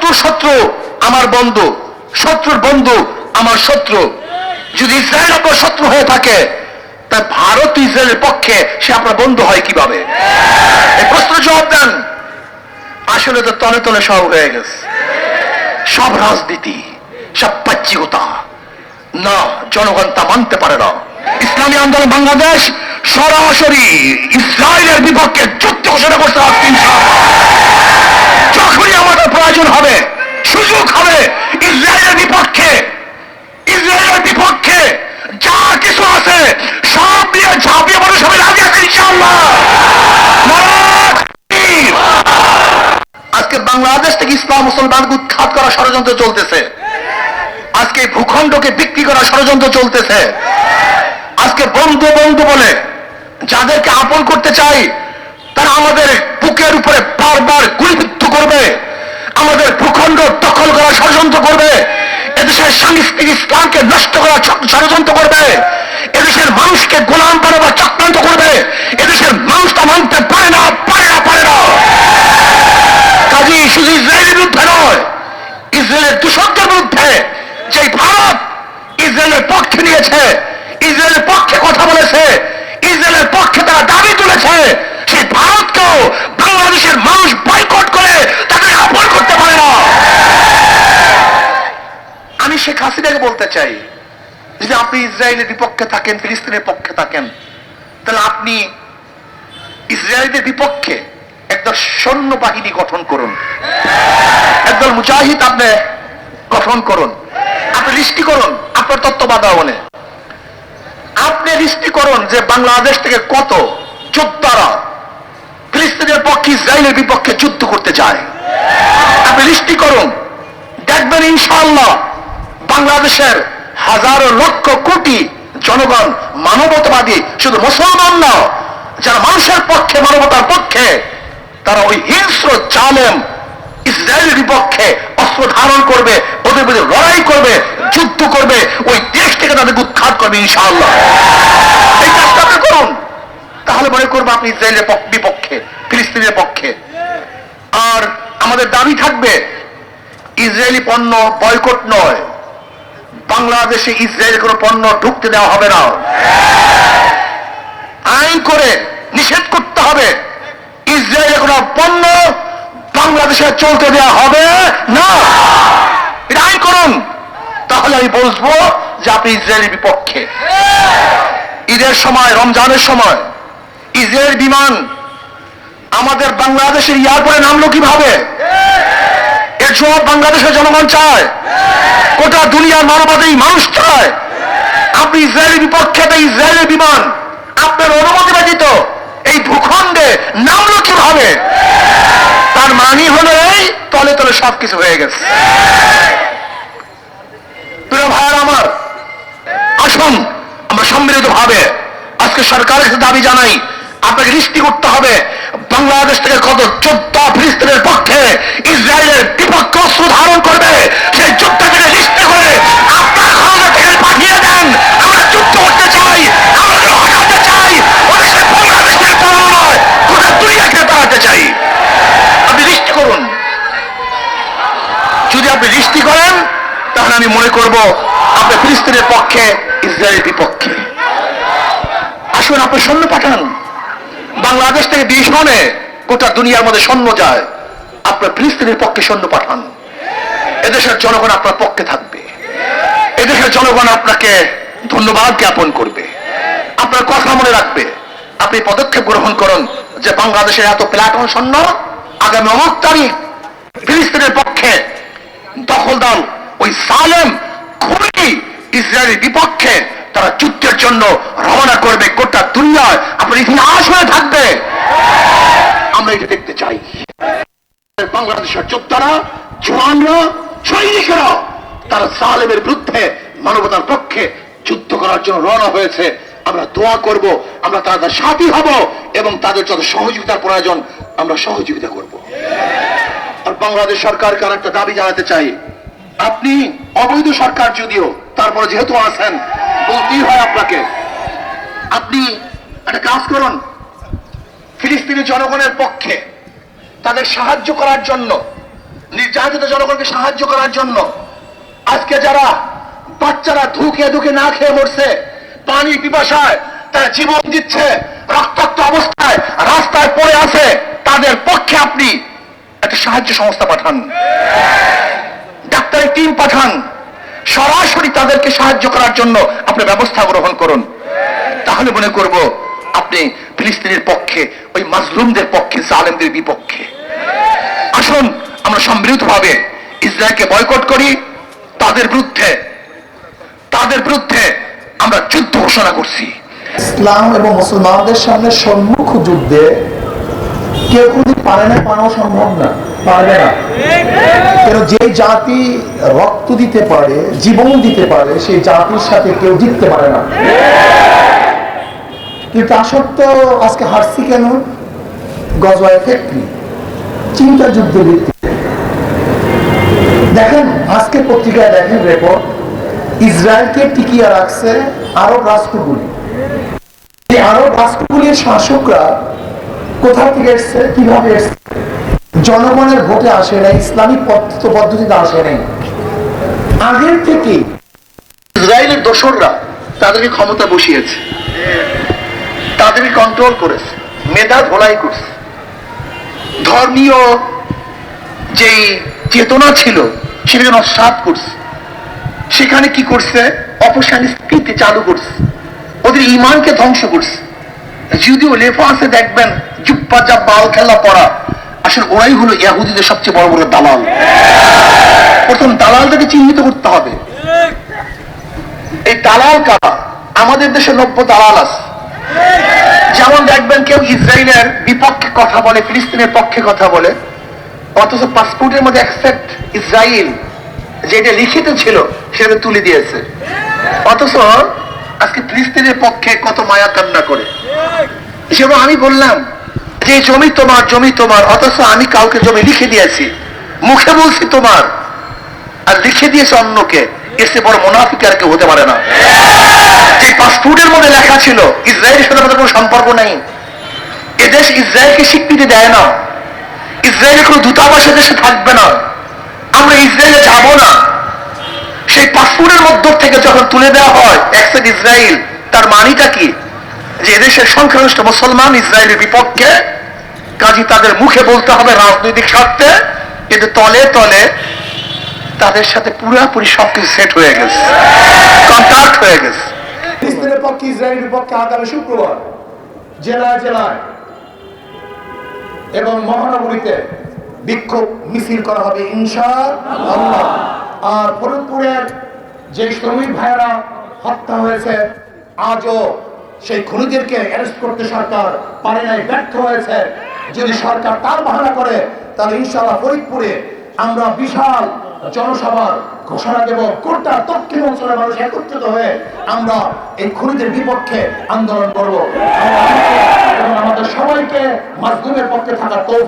শত্রুর শত্রু আমার বন্ধু, শত্রুর বন্ধু আমার শত্রু। যদি ইসরায়েল আপনার শত্রু হয়ে থাকে, তা ভারত ইসরায়েলের পক্ষে সে আপনার বন্ধু হয় কিভাবে? এই প্রশ্ন জবাব দেন। আসলে তো তলে তলে সব হয়ে গেছে, সব রাজনীতি, সব বাহ্যিকতা। না, জনগণ তা মানতে পারে না। ইসলামী আন্দোলন বাংলাদেশ সরাসরি ইসরায়েলের বিপক্ষে যুদ্ধ ঘোষণা করতে হবে। যখনই আমাদের প্রয়োজন হবে, সুযোগ হবে, ইসরায়েলের বিপক্ষে যা কিছু আছে সব নিয়ে ঝাঁপিয়ে পড়ে সবাই রাজি আছে ইনশাআল্লাহ। আজকে বাংলাদেশ থেকে ইসলাম মুসলমানকে উৎখাত করা ষড়যন্ত্র চলতেছে। আজকে ভূখণ্ডকে বিক্রি করা ষড়যন্ত্র চলতেছে। আজকে বন্ধু বন্ধু বলে যাদেরকে আপন করতে চাই, তারা আমাদের বুকের উপরে বারবার গুলিবিদ্ধ করবে, আমাদের ভূখণ্ড দখল করার ষড়যন্ত্র করবে, এদেশের সাংস্কৃতিক ইসলামকে নষ্ট করার ষড়যন্ত্র করবে, এদেশের মানুষকে গোলাম বানাবার চক্রান্ত করবে। এদেশের মানুষ তা মানতে পারে না। কাজী শুধু ইসরায়েলের বিরুদ্ধে নয়, ইসরায়েলের দূষকদের বিরুদ্ধে যে ভারত ইসরায়েলের পক্ষে নিয়েছে, ইসরায়েলের পক্ষে কথা বলেছে, ইসরায়েলের পক্ষে তারা দাবি তুলেছে, সেই ভারতকেও বাংলাদেশের মানুষ বয়কট করে তাদের আপন করতে পারে না। আমি শেখ হাসিনাকে বলতে চাই, যদি আপনি ইসরায়েলের বিপক্ষে থাকেন, ফিলিস্তিনের পক্ষে থাকেন, তাহলে আপনি ইসরায়েলের বিপক্ষে একদল সৈন্যবাহিনী গঠন করুন, একদল মুজাহিদ আপনি গঠন করুন, আপনি লিস্টি করুন আপনার তত্ত্বাবধানে, আপনি লিস্টি করুন যে বাংলাদেশ থেকে কত যোদ্ধারা ফিলিস্তিনের পক্ষে ইসরায়েলের বিপক্ষে যুদ্ধ করতে চায়। আপনি লিস্টি করুন, দেখবেন ইনশাআল্লাহ বাংলাদেশের হাজারো লক্ষ কোটি জনগণ মানবতাবাদী, শুধু মুসলমান না, যারা মানুষের পক্ষে, মানবতার পক্ষে, তারা ওই হিংস্র জালেম ইসরায়েলের বিপক্ষে অস্ত্র ধারণ করবে, ওদের বিরুদ্ধে লড়াই করবে, যুদ্ধ করবে, ওই দেশ থেকে তাদের উৎখাত করবে ইনশাআল্লাহ। এই কাজটা আপনি করুন, তাহলে মনে করবো আপনি ইসরায়েলের বিপক্ষে, ফিলিস্তিনের পক্ষে। আর আমাদের দাবি থাকবে, ইসরায়েলি পণ্য বয়কট নয়, বাংলাদেশে ইসরায়েলের কোনো পণ্য ঢুকতে দেওয়া হবে না। আইন করে নিষেধ করতে হবে, ইসরায়েলের কোনো পণ্য বাংলাদেশে চলতে দেওয়া হবে না। এটা আইন করুন, তাহলে আমি বলবো যে আপনি ইসরায়েলের বিপক্ষে। ঈদের সময়, রমজানের সময় ইসরায়েল বিমান আমাদের বাংলাদেশের এয়ারপোর্টে নামলো কিভাবে? এর জবাব বাংলাদেশের জনগণ চায়, গোটা দুনিয়ার মানবতাই মানুষ চায়। আপনি ইসরায়েলের বিপক্ষে, ইসরায়েলের বিমান আপনার অনুমতি ব্যতীত এই ভূখণ্ডে নামলো কিভাবে? তার মানি হলো এই তলে তলে সবকিছু হয়ে গেছে। প্রিয় ভাইয়ের আমার, আসুন আমরা সম্মিলিত ভাবে আজকে সরকারের কাছে দাবি জানাই, আপনাকে লিস্টি করতে হবে বাংলাদেশ থেকে কত যোদ্ধা ফিলিস্তিনের পক্ষে ইসরায়েলের বিপক্ষে অস্ত্র ধারণ করবে, সেই যোদ্ধাকে লিস্টি করে আপনার ক্ষমতা থেকে পাঠিয়ে দেন। আমরা যুদ্ধ করতে চাই, আমরা হটাতে চাই, ওদেশের বাংলাদেশের পণ্য নয়, গোটা দুনিয়াকে তাড়াতে চাই। আপনি লিস্টি করুন, যদি আপনি লিস্টি করেন তাহলে আমি মনে করব আপনি ফিলিস্তিনের পক্ষে, ইসরায়েলের বিপক্ষে। আসুন আপনি সৈন্য পাঠান, বাংলাদেশ থেকে ভীষণে গোটা দুনিয়ার মধ্যে সৈন্য যায়, আপনার ফিলিস্তিনের পক্ষে সৈন্য পাঠান। এদেশের জনগণ আপনার পক্ষে থাকবে, এদেশের জনগণ আপনাকে ধন্যবাদ জ্ঞাপন করবে, আপনার কথা মনে রাখবে। আপনি পদক্ষেপ গ্রহণ করুন যে বাংলাদেশের এত প্লাটুন সৈন্য আগামী অমুক তারিখ ফিলিস্তিনের পক্ষে দখলদার ওই সালেম খুনি ইসরায়েলের বিপক্ষে তারা যুদ্ধের জন্য রওনা করবে। গোটা দুনিয়ায় আপনার ইতিহাস হয়ে থাকবে। আমরা এটা দেখতে চাই। বাংলাদেশের যোদ্ধারা, জওয়ানরা, সৈনিকেরা তারা সালেমের বিরুদ্ধে মানবতার পক্ষে যুদ্ধ করার জন্য রওনা হয়েছে। আমরা দোয়া করব, আমরা তাদের সাথী হব এবং তাদের যত সহযোগিতার প্রয়োজন আমরা সহযোগিতা করব। আর বাংলাদেশ সরকারকে একটা দাবি জানাতে চাই, আপনি অবৈধ সরকার যদিও, তারপরে যেহেতু আছেন বলতেই হয় আপনাকে, আপনি একটা কাজ করুন, ফিলিস্তিনি জনগণের পক্ষে তাদের সাহায্য করার জন্য নির্যাতিত জনগণকে সাহায্য করার জন্য। আজকে যারা বাচ্চারা ধুকে ধুকে না খেয়ে মরছে, পানি পিপাসায় তারা জীবন দিচ্ছে, রক্তাক্ত অবস্থায় রাস্তায় পড়ে আছে, তাদের পক্ষে আপনি একটা সাহায্য সংস্থা পাঠান, ডাক্তারের টিম পাঠান, সরাসরি তাদেরকে সাহায্য করার জন্য আপনি ব্যবস্থা গ্রহণ করুন। তাহলে মনে করব আপনি ফিলিস্তিনের পক্ষে, ওই মাজলুমদের পক্ষে, জালেমদের বিপক্ষে। আসুন আমরা সম্মিলিতভাবে ইসরায়েলকে বয়কট করি, তাদের বিরুদ্ধে আমরা যুদ্ধ ঘোষণা করছি। ইসলাম এবং মুসলমানদের সামনে সম্মুখ যুদ্ধে কেউ যদি পারে না, পারাও সম্ভব না, পারবে না। কেন যে জাতি রক্ত দিতে পারে, জীবন দিতে পারে, সেই জাতির সাথে কেউ জিততে পারে না। কিন্তু তা সত্ত্বেও আজকে হারছি কেন? গজওয়ায়ে ফিক্রি, চিন্তা যুদ্ধ ভিত্তিতে। দেখেন আজকে পত্রিকায় দেখেন রেকর্ড, ইসরায়েলকে টিকিয়ে রাখছে আরব রাষ্ট্রগুলি। এই আরব রাষ্ট্রগুলির শাসকরা কোথা থেকে এসছে, কিভাবে এসছে? জনগণের ভোটে আসে নাই, ইসলামিক পদ্ধতিতে আসে নাই। আগের থেকে ইসরায়েলের দোসররা তাদেরকে ক্ষমতা বসিয়েছে, তাদেরকে কন্ট্রোল করেছে, মেধা ধোলাই করছে। ধর্মীয় যেই চেতনা ছিল সেটাকে নস্যাৎ করছে। সেখানে কি করছে? অপসংস্কৃতি চালু করছে, ওদের ইমানকে ধ্বংস করছে। যদিও লেখা আছে দেখবেন জুব্বা জাব্বা আল খেলা পড়া, আসলে ওরাই হলো ইহুদিদের সবচেয়ে বড় বড় দালাল। প্রথম দালালটাকে চিহ্নিত করতে হবে। এই দালাল কারা? আমাদের দেশে 90 দালাল আছে। যেমন দেখবেন কেউ ইসরায়েলের বিপক্ষে কথা বলে, ফিলিস্তিনের পক্ষে কথা বলে, অথচ পাসপোর্টের মধ্যে অ্যাকসেপ্ট ইসরায়েল যেটা লিখিত ছিল সেটা তুলে দিয়েছে। অথচ আজকে ফিলিস্তিনের পক্ষে কত মায়া কান্না করে। যেমন আমি বললাম যে জমি তোমার, জমি তোমার, অথচ আমি কাউকে জমি লিখে দিয়েছি, মুখে বলছি তোমার, আর লিখে দিয়েছে অন্যকে। এসে বড় মুনাফিক আর কেউ হতে পারে না। যে পাসপোর্টের মধ্যে লেখা ছিল ইসরায়েলের সাথে আমাদের কোনো সম্পর্ক নেই, এদেশ ইসরায়েলকে স্বীকৃতি দেয় না, ইসরায়েলের কোনো দূতাবাস দেশে থাকবে না, আমরা ইসরায়েলে যাব না, সেই পাসপোর্টের মধ্য থেকে যখন তুলে দেওয়া হয় অ্যাকসেপ্ট ইসরায়েল, তার মানেটা কি? যে এদেশের সংখ্যাগরিষ্ঠ মুসলমান ইসরায়েলের বিপক্ষে, কাজী তাদের মুখে বলতে হবে রাজনৈতিক স্বার্থে, কিন্তু তলে তলে তাদের সাথে পুরোপুরি সবকিছু সেট হয়ে গেছে, কন্ট্রাক্ট হয়ে গেছে। ফিলিস্তিনের পক্ষে, ইসরায়েলের পক্ষে আগামী শুক্রবার জেলায় জেলায় এবং মহানগরীতে বিক্ষোভ মিছিল করা হবে ইনশাআল্লাহ। আর ফরিদপুরের যে শ্রমিক ভাইয়েরা হত্যা হয়েছে, আজও সেই খুনিদেরকে অ্যারেস্ট করতে সরকার পারে নাই, ব্যর্থ হয়েছে। যদি সরকার তার বাহানা করে তাহলে ইনশাআল্লাহ ফরিদপুরে আমরা বিশাল জনসভার ঘোষণা দেব। গোটা দক্ষিণ অঞ্চলের মানুষ একত্রিত হয়ে আমরা এই খুনিদের বিপক্ষে আন্দোলন করব এবং আমাদের সবাইকে মাজলুমের পক্ষে থাকার তৌফিক